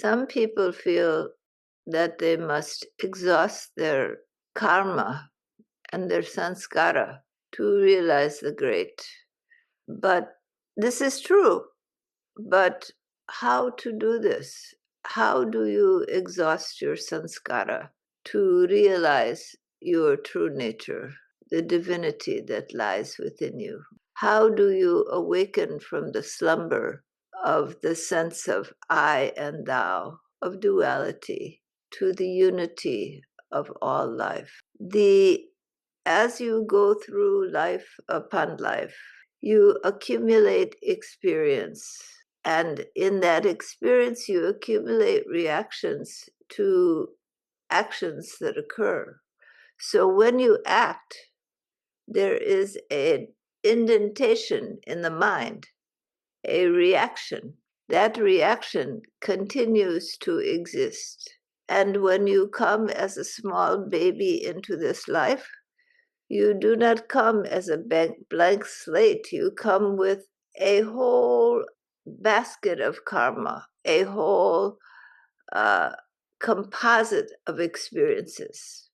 Some people feel that they must exhaust their karma and their samskara to realize the great. But this is true. But how to do this? How do you exhaust your samskara to realize your true nature, the divinity that lies within you? How do you awaken from the slumber of the sense of I and thou, of duality, to the unity of all life? As you go through life upon life, you accumulate experience. And in that experience, you accumulate reactions to actions that occur. So when you act, there is an indentation in the mind, a reaction. That reaction continues to exist. And when you come as a small baby into this life, you do not come as a blank slate. You come with a whole basket of karma, a whole composite of experiences.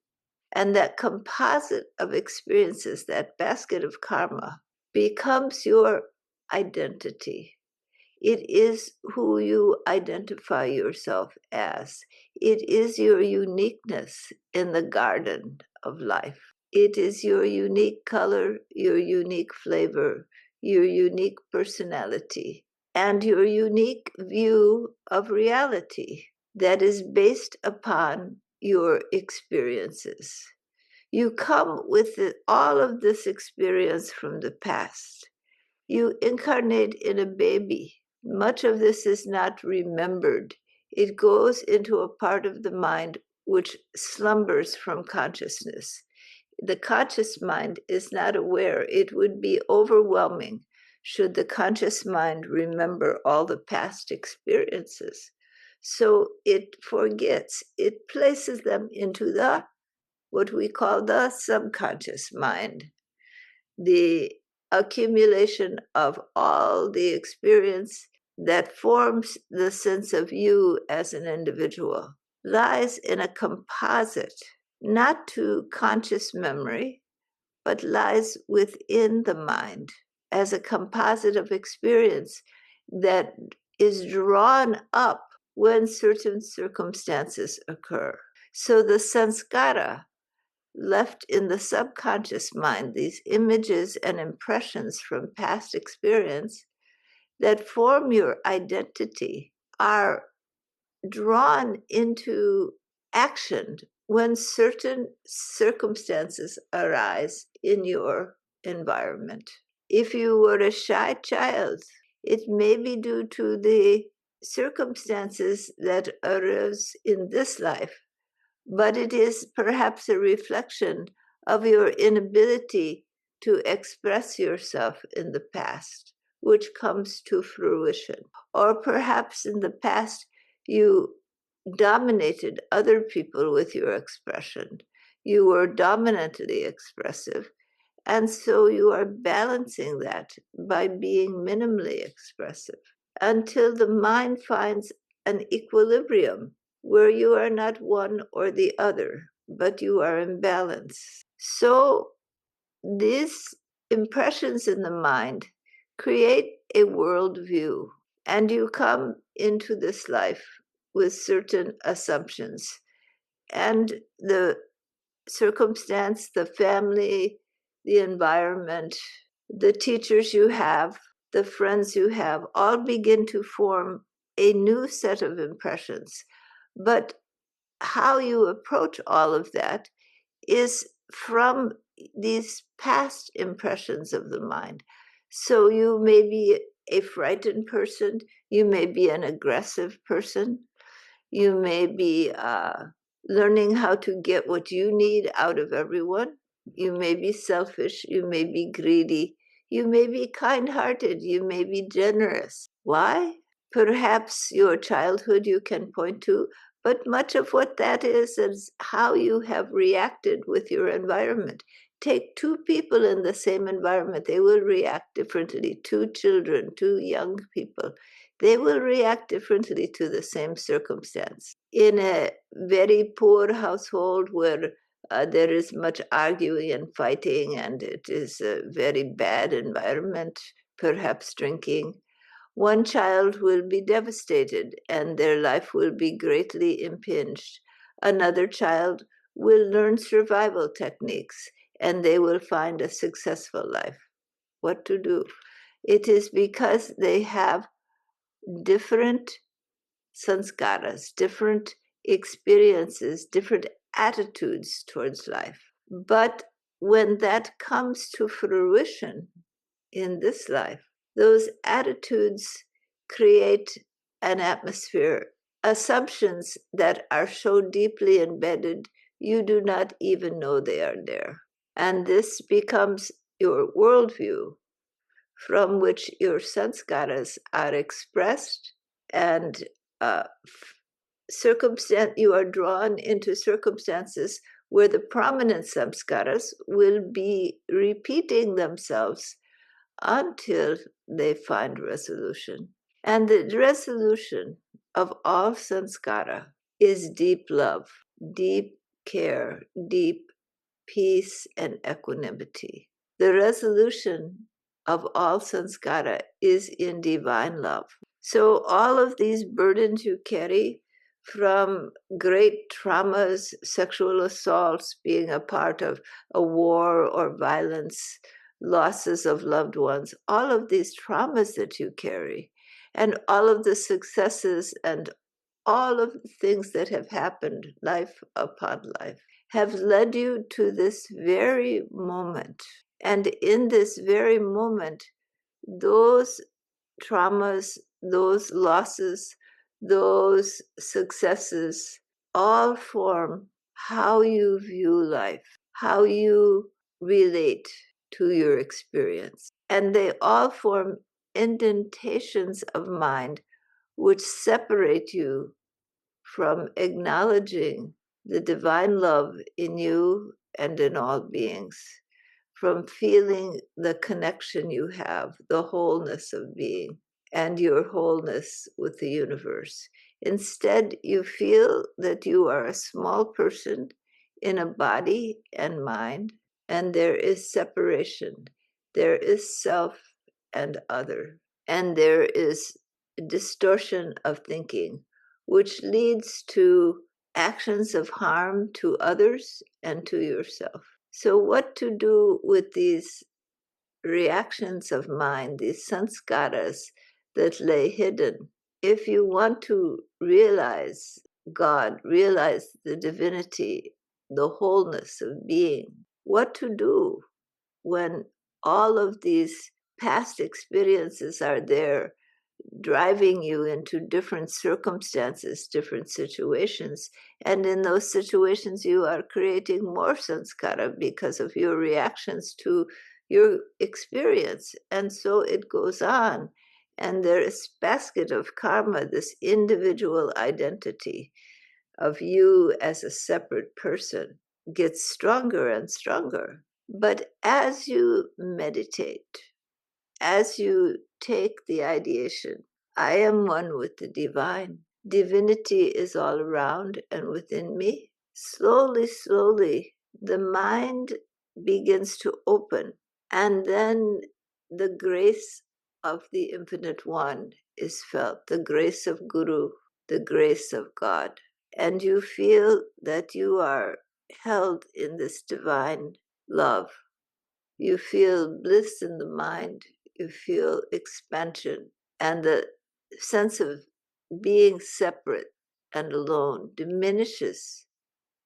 And that composite of experiences, that basket of karma, becomes your identity. It is who you identify yourself as. It is your uniqueness in the garden of life. It is your unique color, your unique flavor, your unique personality, and your unique view of reality that is based upon your experiences. You come with all of this experience from the past. You incarnate in a baby. Much of this is not remembered. It goes into a part of the mind which slumbers from consciousness. The conscious mind is not aware. It would be overwhelming should the conscious mind remember all the past experiences. So it forgets. It places them into what we call the subconscious mind, the accumulation of all the experience that forms the sense of you as an individual lies in a composite, not to conscious memory, but lies within the mind as a composite of experience that is drawn up when certain circumstances occur. So the samskara left in the subconscious mind, these images and impressions from past experience that form your identity, are drawn into action when certain circumstances arise in your environment. If you were a shy child, it may be due to the circumstances that arose in this life, but it is perhaps a reflection of your inability to express yourself in the past, which comes to fruition. Or perhaps in the past, you dominated other people with your expression. You were dominantly expressive. And so you are balancing that by being minimally expressive until the mind finds an equilibrium where you are not one or the other, but you are in balance. So these impressions in the mind create a worldview, and you come into this life with certain assumptions. And the circumstance, the family, the environment, the teachers you have, the friends you have, all begin to form a new set of impressions. But how you approach all of that is from these past impressions of the mind. So you may be a frightened person, you may be an aggressive person, you may be learning how to get what you need out of everyone. You may be selfish, you may be greedy, you may be kind-hearted, you may be generous. Why? Perhaps your childhood you can point to, but much of what that is how you have reacted with your environment. Take two people in the same environment, they will react differently. Two children, two young people, they will react differently to the same circumstance. In a very poor household where there is much arguing and fighting, and it is a very bad environment, perhaps drinking, one child will be devastated and their life will be greatly impinged. Another child will learn survival techniques and they will find a successful life. What to do? It is because they have different sanskaras, different experiences, different attitudes towards life. But when that comes to fruition in this life, those attitudes create an atmosphere, assumptions that are so deeply embedded you do not even know they are there. And this becomes your worldview from which your sanskaras are expressed, and you are drawn into circumstances where the prominent samskaras will be repeating themselves until they find resolution. And the resolution of all samskara is deep love, deep care, deep peace, and equanimity. The resolution of all samskara is in divine love. So all of these burdens you carry from great traumas, sexual assaults, being a part of a war or violence, losses of loved ones, all of these traumas that you carry, and all of the successes and all of the things that have happened life upon life have led you to this very moment. And in this very moment, those traumas, those losses, those successes all form how you view life, how you relate to your experience. And they all form indentations of mind which separate you from acknowledging the divine love in you and in all beings, from feeling the connection you have, the wholeness of being, and your wholeness with the universe. Instead, you feel that you are a small person in a body and mind, and there is separation. There is self and other, and there is distortion of thinking, which leads to actions of harm to others and to yourself. So, what to do with these reactions of mind, these sanskaras that lay hidden? If you want to realize God, realize the divinity, the wholeness of being, what to do when all of these past experiences are there, driving you into different circumstances, different situations. And in those situations, you are creating more sanskara because of your reactions to your experience. And so it goes on. And there is basket of karma, this individual identity of you as a separate person, gets stronger and stronger. But as you meditate, as you take the ideation, I am one with the divine. Divinity is all around and within me. Slowly, slowly, the mind begins to open, and then the grace of the Infinite One is felt, the grace of Guru, the grace of God. And you feel that you are held in this divine love. You feel bliss in the mind, you feel expansion, and the sense of being separate and alone diminishes.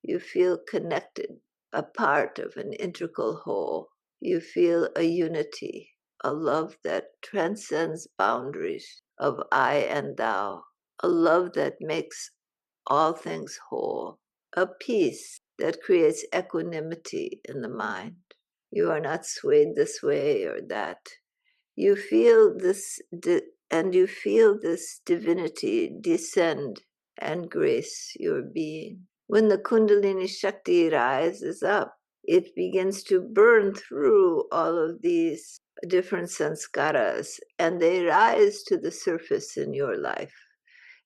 You feel connected, a part of an integral whole. You feel a unity, a love that transcends boundaries of I and thou, a love that makes all things whole, a peace that creates equanimity in the mind. You are not swayed this way or that. You feel this, and you feel this divinity descend and grace your being. When the Kundalini Shakti rises up, it begins to burn through all of these different sanskaras, and they rise to the surface in your life.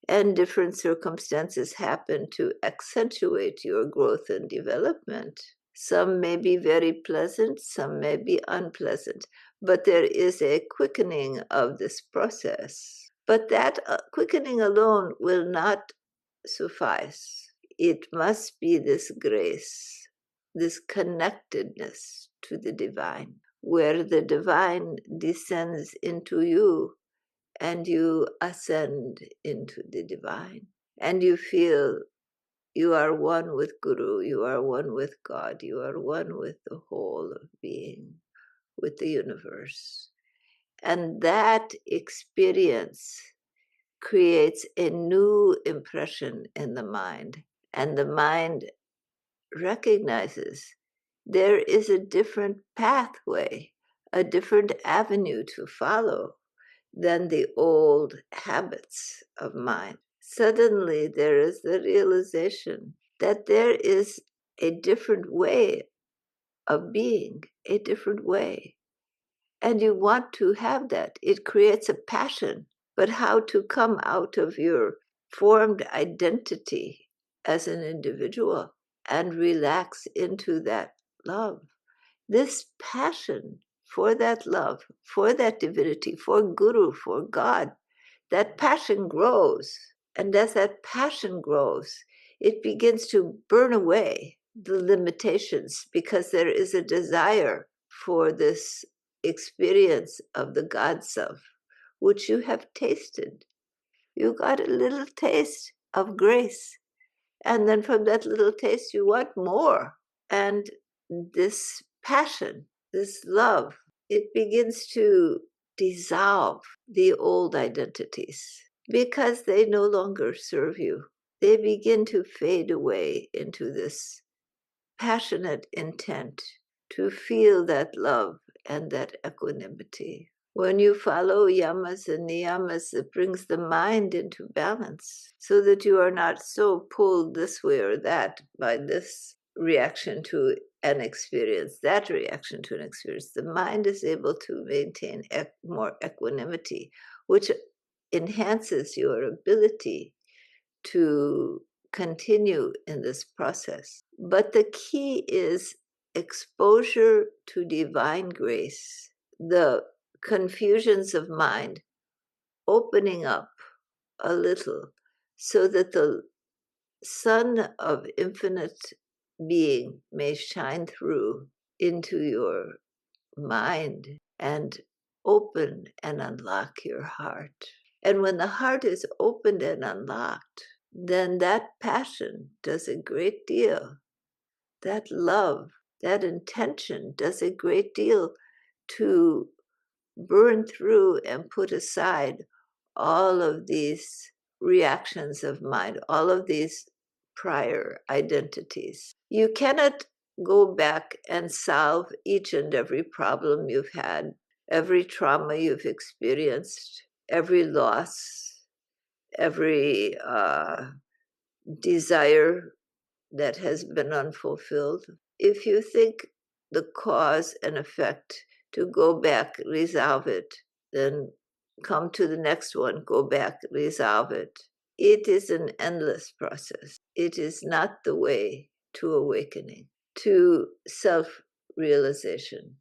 And different circumstances happen to accentuate your growth and development. Some may be very pleasant, some may be unpleasant, but there is a quickening of this process. But that quickening alone will not suffice. It must be this grace, this connectedness to the divine, where the divine descends into you and you ascend into the divine. And you feel you are one with Guru, you are one with God, you are one with the whole of being, with the universe. And that experience creates a new impression in the mind. And the mind recognizes there is a different pathway, a different avenue to follow than the old habits of mind. Suddenly, there is the realization that there is a different way of being, a different way. And you want to have that. It creates a passion. But how to come out of your formed identity as an individual and relax into that love? This passion for that love, for that divinity, for Guru, for God, that passion grows. And as that passion grows, it begins to burn away the limitations because there is a desire for this experience of the God self, which you have tasted. You got a little taste of grace. And then from that little taste, you want more. And this passion, this love, it begins to dissolve the old identities because they no longer serve you. They begin to fade away into this passionate intent to feel that love and that equanimity. When you follow yamas and niyamas, it brings the mind into balance so that you are not so pulled this way or that by this reaction to an experience, that reaction to an experience. The mind is able to maintain more equanimity, which enhances your ability to continue in this process. But the key is exposure to divine grace, the confusions of mind opening up a little so that the sun of infinite being may shine through into your mind and open and unlock your heart. And when the heart is opened and unlocked, then that passion does a great deal. That love, that intention does a great deal to burn through and put aside all of these reactions of mind, all of these prior identities. You cannot go back and solve each and every problem you've had, every trauma you've experienced, every loss, every desire that has been unfulfilled. If you think the cause and effect to go back, resolve it, then come to the next one, go back, resolve it. It is an endless process. It is not the way to awakening, to self-realization.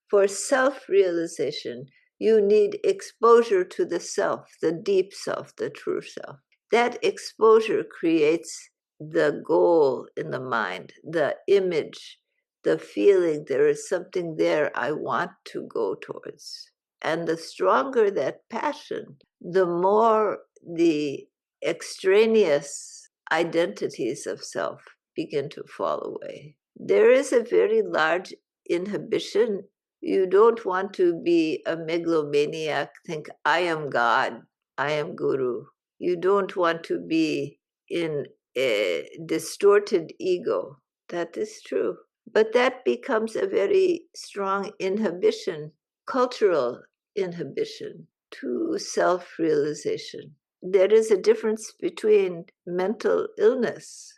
For self-realization, you need exposure to the self, the deep self, the true self. That exposure creates the goal in the mind, the image, the feeling there is something there I want to go towards. And the stronger that passion, the more the extraneous identities of self begin to fall away. There is a very large inhibition. You don't want to be a megalomaniac, think, I am God, I am Guru. You don't want to be in a distorted ego. That is true. But that becomes a very strong inhibition, cultural inhibition to self-realization. There is a difference between mental illness,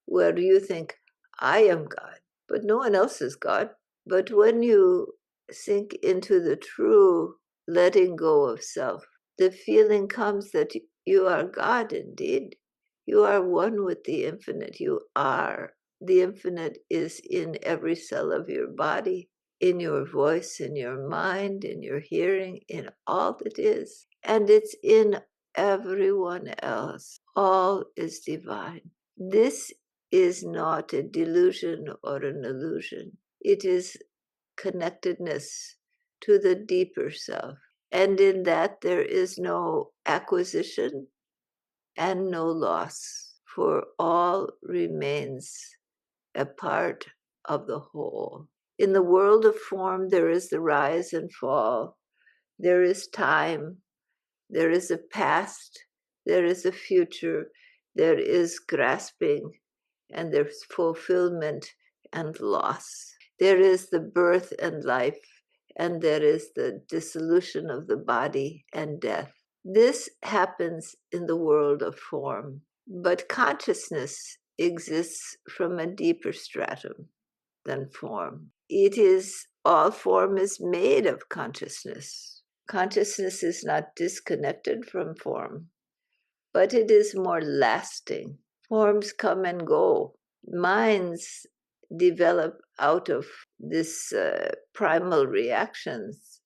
where you think, I am God, but no one else is God. But when you sink into the true letting go of self, the feeling comes that you are God indeed. You are one with the infinite. You are. The infinite is in every cell of your body, in your voice, in your mind, in your hearing, in all that is. And it's in everyone else. All is divine. This is not a delusion or an illusion. It is connectedness to the deeper self. And in that, there is no acquisition and no loss, for all remains a part of the whole. In the world of form, there is the rise and fall, there is time, there is a past, there is a future, there is grasping, and there's fulfillment and loss. There is the birth and life, and there is the dissolution of the body and death. This happens in the world of form, but consciousness exists from a deeper stratum than form. It is, all form is made of consciousness. Consciousness is not disconnected from form, but it is more lasting. Forms come and go. Minds develop out of this primal reactions,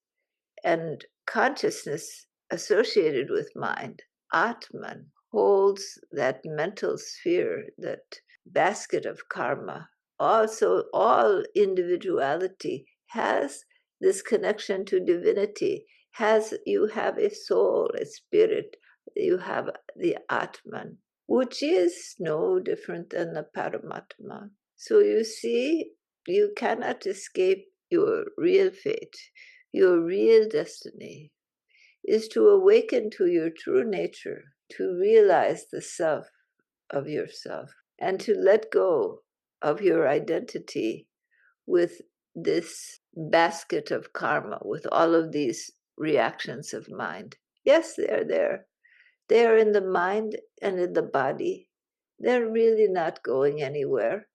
and consciousness associated with mind, Atman, holds that mental sphere, that basket of karma. Also, all individuality has this connection to divinity. You have a soul, a spirit, you have the Atman, which is no different than the Paramatma. So you see, you cannot escape your real fate. Your real destiny is to awaken to your true nature, to realize the self of yourself, and to let go of your identity with this basket of karma, with all of these reactions of mind. Yes, they are there. They are in the mind and in the body. They're really not going anywhere.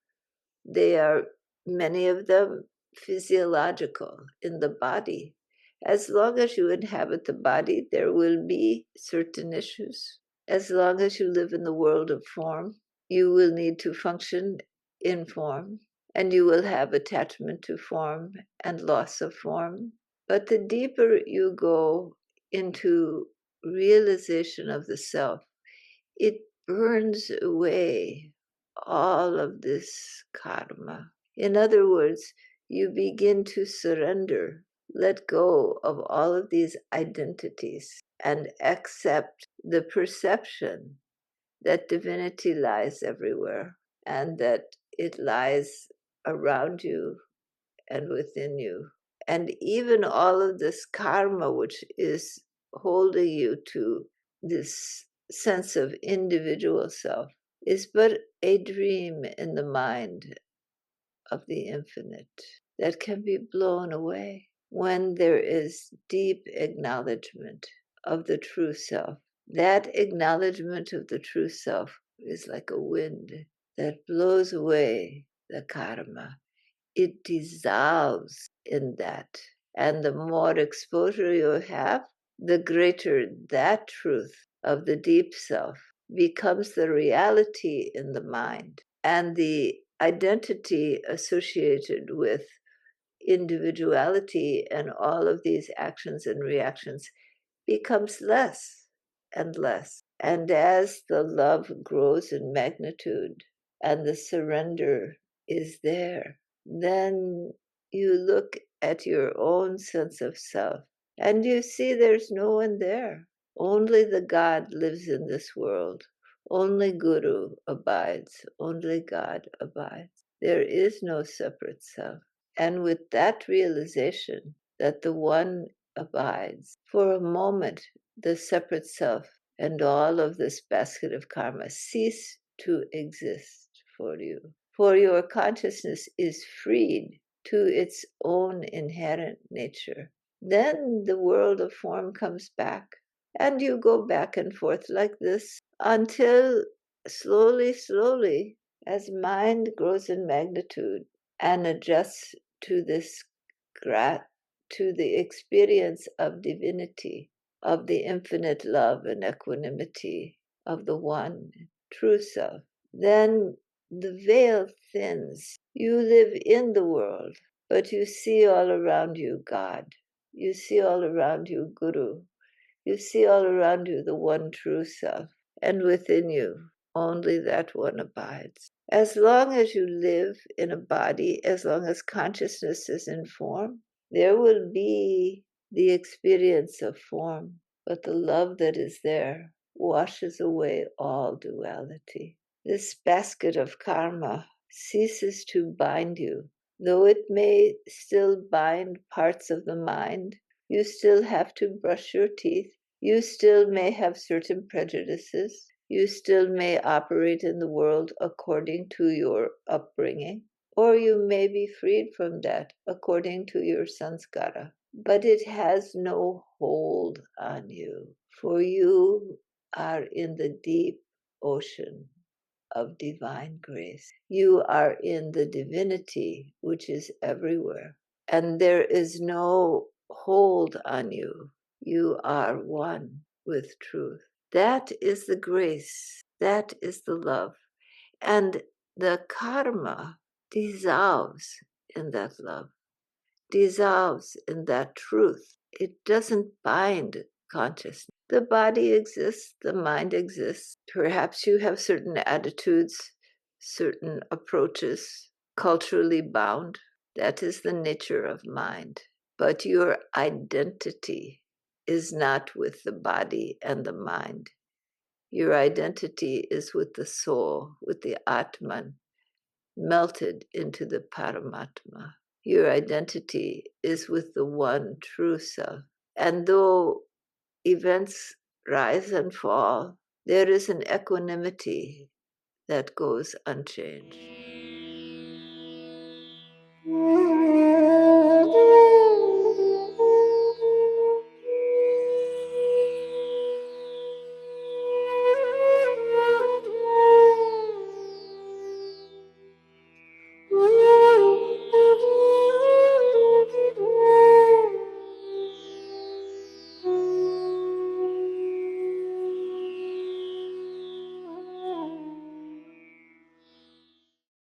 They are, many of them, physiological in the body. As long as you inhabit the body, there will be certain issues. As long as you live in the world of form, you will need to function in form, and you will have attachment to form and loss of form. But the deeper you go into realization of the self, it burns away all of this karma. In other words, you begin to surrender, let go of all of these identities, and accept the perception that divinity lies everywhere and that it lies around you and within you. And even all of this karma, which is holding you to this sense of individual self, is but a dream in the mind of the infinite that can be blown away when there is deep acknowledgement of the true self. That acknowledgement of the true self is like a wind that blows away the karma. It dissolves in that. And the more exposure you have, the greater that truth of the deep self becomes the reality in the mind. And the identity associated with individuality and all of these actions and reactions becomes less and less. And as the love grows in magnitude and the surrender is there, then you look at your own sense of self and you see there's no one there. Only the God lives in this world. Only Guru abides. Only God abides. There is no separate self. And with that realization that the one abides, for a moment, the separate self and all of this basket of karma cease to exist for you. For your consciousness is freed to its own inherent nature. Then the world of form comes back, and you go back and forth like this until slowly, slowly, as mind grows in magnitude and adjusts to this to the experience of divinity, of the infinite love and equanimity of the one true self, then the veil thins. You live in the world, but you see all around you God. You see all around you Guru. You see all around you the one true self. And within you, only that one abides. As long as you live in a body, as long as consciousness is in form, there will be the experience of form. But the love that is there washes away all duality. This basket of karma ceases to bind you. Though it may still bind parts of the mind, you still have to brush your teeth. You still may have certain prejudices. You still may operate in the world according to your upbringing, or you may be freed from that according to your samskara. But it has no hold on you, for you are in the deep ocean of divine grace. You are in the divinity which is everywhere, and there is no hold on you. You are one with truth. That is the grace. That is the love. And the karma dissolves in that love, dissolves in that truth. It doesn't bind consciousness. The body exists, the mind exists. Perhaps you have certain attitudes, certain approaches, culturally bound. That is the nature of mind. But your identity is not with the body and the mind. Your identity is with the soul, with the Atman, melted into the Paramatma. Your identity is with the one true self. And though events rise and fall, there is an equanimity that goes unchanged.